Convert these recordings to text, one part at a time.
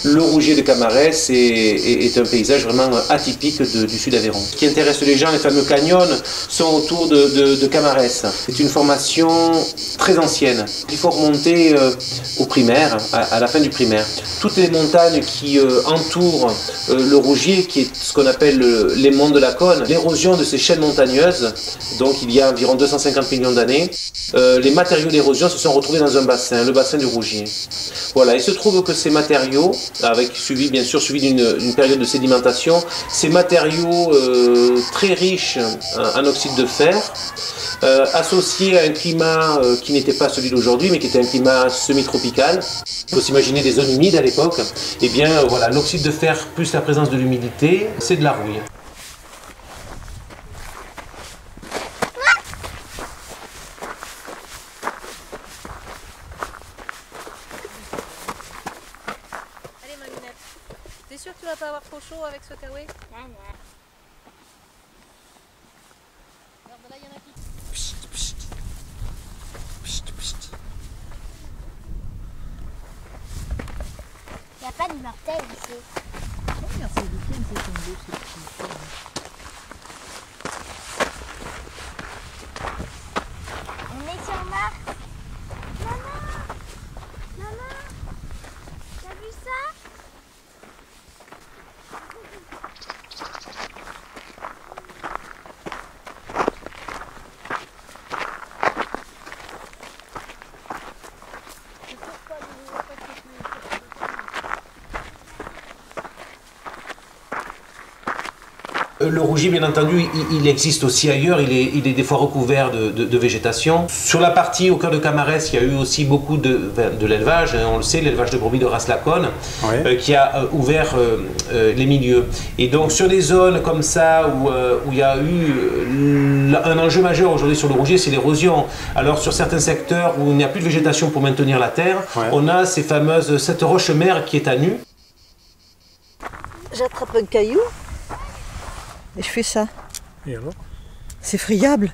Le Rougier de Camarès est un paysage vraiment atypique du sud Aveyron. Ce qui intéresse les gens, les fameux canyons, sont autour de Camarès. C'est une formation très ancienne. Il faut remonter au primaire, à la fin du primaire. Toutes les montagnes qui entourent le Rougier, qui est ce qu'on appelle les monts de la Cône, l'érosion de ces chaînes montagneuses, donc il y a environ 250 millions d'années, les matériaux d'érosion se sont retrouvés dans un bassin, le bassin du Rougier. Voilà, il se trouve que ces matériaux, bien sûr suivi d'une période de sédimentation, ces matériaux très riches en oxyde de fer, associés à un climat qui n'était pas celui d'aujourd'hui, mais qui était un climat semi-tropical. Il faut s'imaginer des zones humides à l'époque. Et bien voilà, l'oxyde de fer plus la présence de l'humidité, c'est de la rouille. Allez ma lunette, t'es sûre que tu vas pas avoir trop chaud avec ce kawaii? Non. Regarde, là il y en a qui... Il n'y a pas d'immortel ici. Regarde, c'est du bien, c'est tombé, c'est petit. On est sur Mars. Maman, t'as vu ça? Le Rougier, bien entendu, il existe aussi ailleurs, il est des fois recouvert de végétation. Sur la partie au cœur de Camarès, il y a eu aussi beaucoup de l'élevage, hein, on le sait, l'élevage de brebis de race Laconne, qui a ouvert les milieux. Et donc sur des zones comme ça où il y a eu un enjeu majeur aujourd'hui sur le Rougier, c'est l'érosion. Alors sur certains secteurs où il n'y a plus de végétation pour maintenir la terre, on a cette roche mère qui est à nu. J'attrape un caillou et je fais ça. Et alors? C'est friable.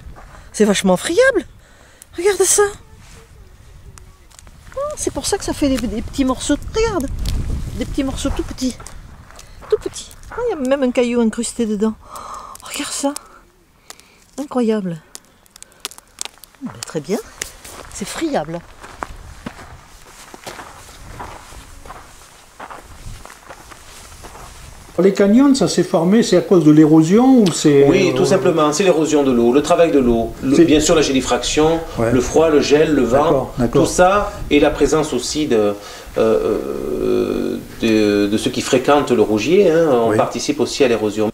C'est vachement friable. Regarde ça. Oh, c'est pour ça que ça fait des petits morceaux. Regarde. Des petits morceaux tout petits. Tout petits. Ah, il y a même un caillou incrusté dedans. Oh, regarde ça. Incroyable. Très bien. C'est friable. Les canyons, ça s'est formé, c'est à cause de l'érosion ou c'est... Oui, tout simplement, c'est l'érosion de l'eau, le travail de l'eau, bien sûr la gélification, le froid, le gel, le vent, tout ça, et la présence aussi de ceux qui fréquentent le Rougier, hein, on participe aussi à l'érosion.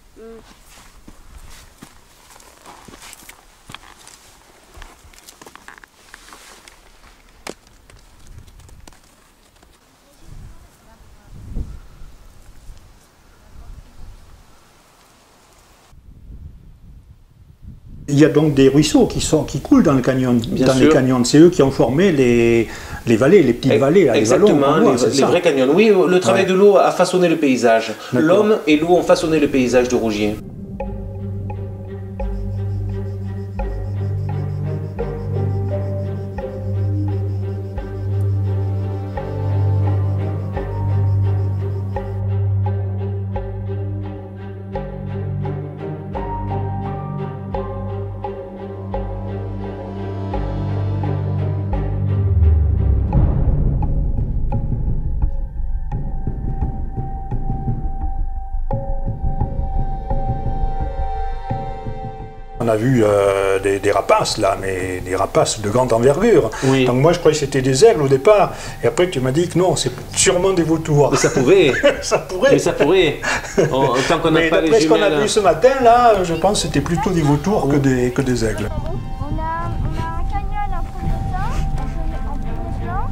Il y a donc des ruisseaux qui coulent dans le canyon. Les canyons, c'est eux qui ont formé les vallées, les petites vallées. Exactement, les vrais canyons. Oui, le travail de l'eau a façonné le paysage. L'homme et l'eau ont façonné le paysage de Rougier. on a vu des rapaces là, mais des rapaces de grande envergure. Oui. Donc moi je croyais que c'était des aigles au départ, et après tu m'as dit que non, c'est sûrement des vautours. Mais ça pouvait. Ça pourrait. Mais ça pourrait. Tant qu'on n'a pas les d'après ce qu'on a jumelles. vu ce matin là, je pense que c'était plutôt des vautours que des aigles. On a un canyon en premier plan et des champs en deuxième plan.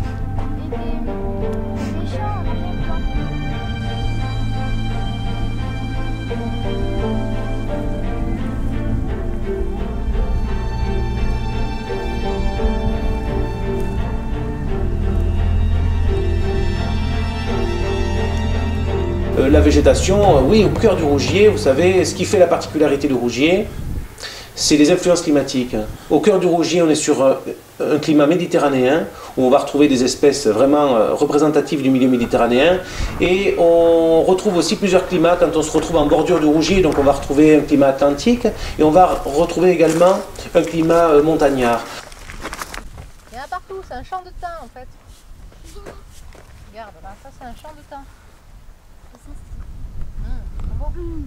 La végétation, oui, au cœur du Rougier, vous savez, ce qui fait la particularité du Rougier, c'est les influences climatiques. Au cœur du Rougier, on est sur un climat méditerranéen, où on va retrouver des espèces vraiment représentatives du milieu méditerranéen, et on retrouve aussi plusieurs climats quand on se retrouve en bordure du Rougier, donc on va retrouver un climat atlantique, et on va retrouver également un climat montagnard. Il y en a partout, c'est un champ de thym en fait. Regarde, là, ça c'est un champ de thym.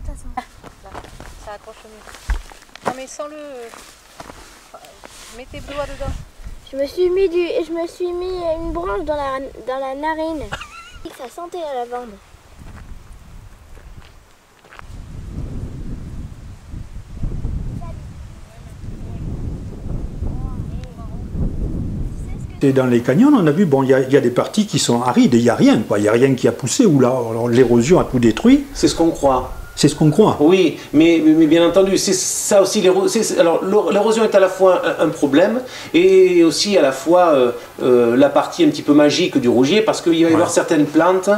Ça sent. Là, ça accroche mieux. Non mais sans le... mets tes doigts dedans. Je me suis mis une branche dans la narine. Ça sentait la lavande. Et dans les canyons, on a vu, bon, il y a des parties qui sont arides, et il n'y a rien, quoi. Il n'y a rien qui a poussé, ou là, l'érosion a tout détruit. C'est ce qu'on croit. C'est ce qu'on croit. Oui, mais bien entendu, c'est ça aussi. Alors l'érosion est à la fois un problème et aussi à la fois la partie un petit peu magique du Rougier, parce qu'il va y avoir certaines plantes,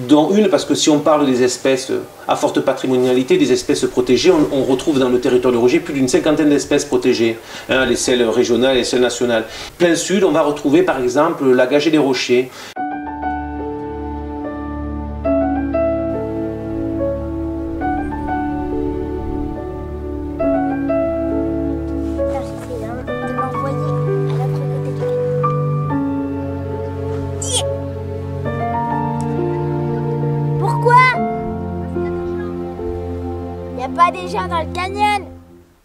dont une, parce que si on parle des espèces à forte patrimonialité, des espèces protégées, on retrouve dans le territoire du Rougier plus d'une 50aine d'espèces protégées, hein, les celles régionales et les celles nationales. Plein sud, on va retrouver par exemple la gagée des rochers. Pas des gens dans le canyon.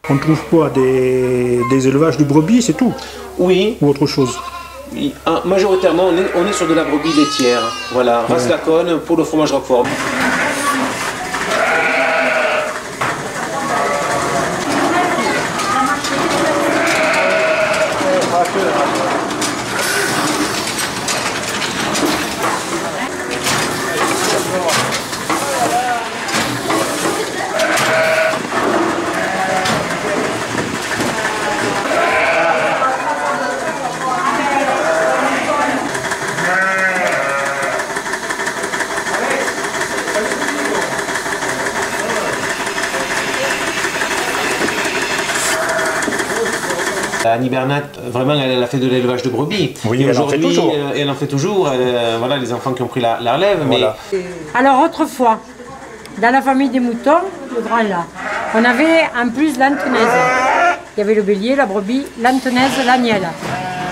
On trouve quoi? Des élevages de brebis, c'est tout? Oui. Ou autre chose? Majoritairement, on est sur de la brebis laitière. Voilà, race Laconne pour le fromage Roquefort. Annie Bernat, vraiment, elle a fait de l'élevage de brebis. Oui, et elle en fait toujours. Elle en fait toujours. Voilà, les enfants qui ont pris la relève. Voilà. Mais... Alors autrefois, dans la famille des moutons, le grand là, on avait en plus l'antenaise. Il y avait le bélier, la brebis, l'antenaise, l'agnelle.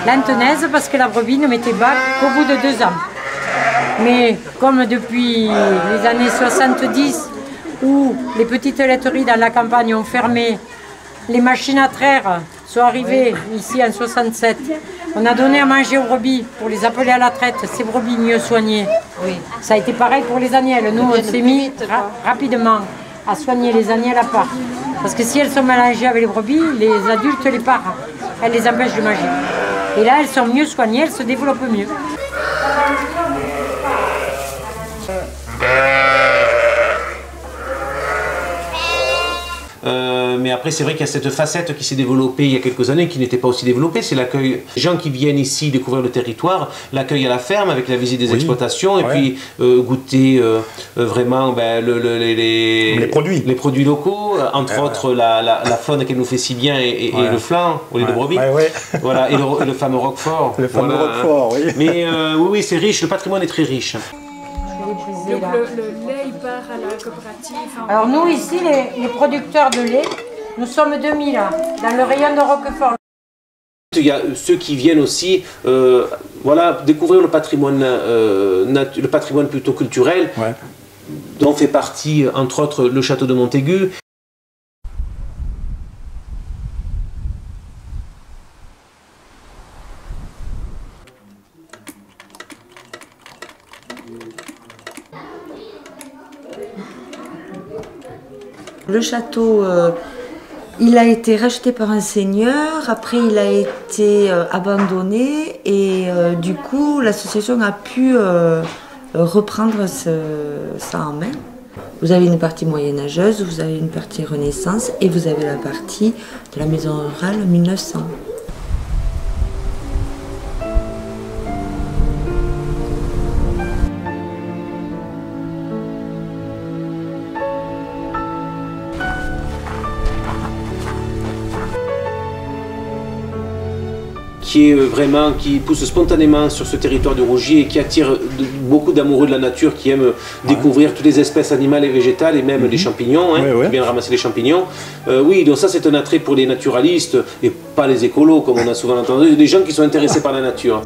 L'antenaise parce que la brebis ne mettait bas qu'au bout de 2 ans. Mais comme depuis les années 70, où les petites laiteries dans la campagne ont fermé, les machines à traire sont arrivées ici en 67. On a donné à manger aux brebis pour les appeler à la traite, ces brebis mieux soignées. Oui. Ça a été pareil pour les agnelles. Nous, on s'est mis rapidement à soigner les agnelles à part. Parce que si elles sont mélangées avec les brebis, les adultes les parent. Elles les empêchent de manger. Et là, elles sont mieux soignées, elles se développent mieux. Mais après, c'est vrai qu'il y a cette facette qui s'est développée il y a quelques années, qui n'était pas aussi développée, c'est l'accueil. Les gens qui viennent ici découvrir le territoire, l'accueil à la ferme avec la visite des exploitations, et puis goûter vraiment les produits locaux, entre autres la faune qu'elle nous fait si bien et le flan au lait de brebis. Voilà, et le fameux Roquefort. Le fameux Roquefort, oui. Mais oui, c'est riche, le patrimoine est très riche. Donc le lait il part à la coopérative. Alors nous ici les producteurs de lait, nous sommes 2000 dans le rayon de Roquefort. Il y a ceux qui viennent aussi voilà, découvrir le patrimoine plutôt culturel, dont fait partie entre autres le château de Montaigu. Le château, il a été racheté par un seigneur, après il a été abandonné et du coup l'association a pu reprendre ça en main. Vous avez une partie moyenâgeuse, vous avez une partie Renaissance et vous avez la partie de la maison rurale 1900. Qui pousse spontanément sur ce territoire de Rougier et qui attire beaucoup d'amoureux de la nature qui aiment découvrir toutes les espèces animales et végétales et même les champignons, qui viennent ramasser les champignons. Oui, donc ça c'est un attrait pour les naturalistes et pas les écolos comme on a souvent entendu, des gens qui sont intéressés par la nature.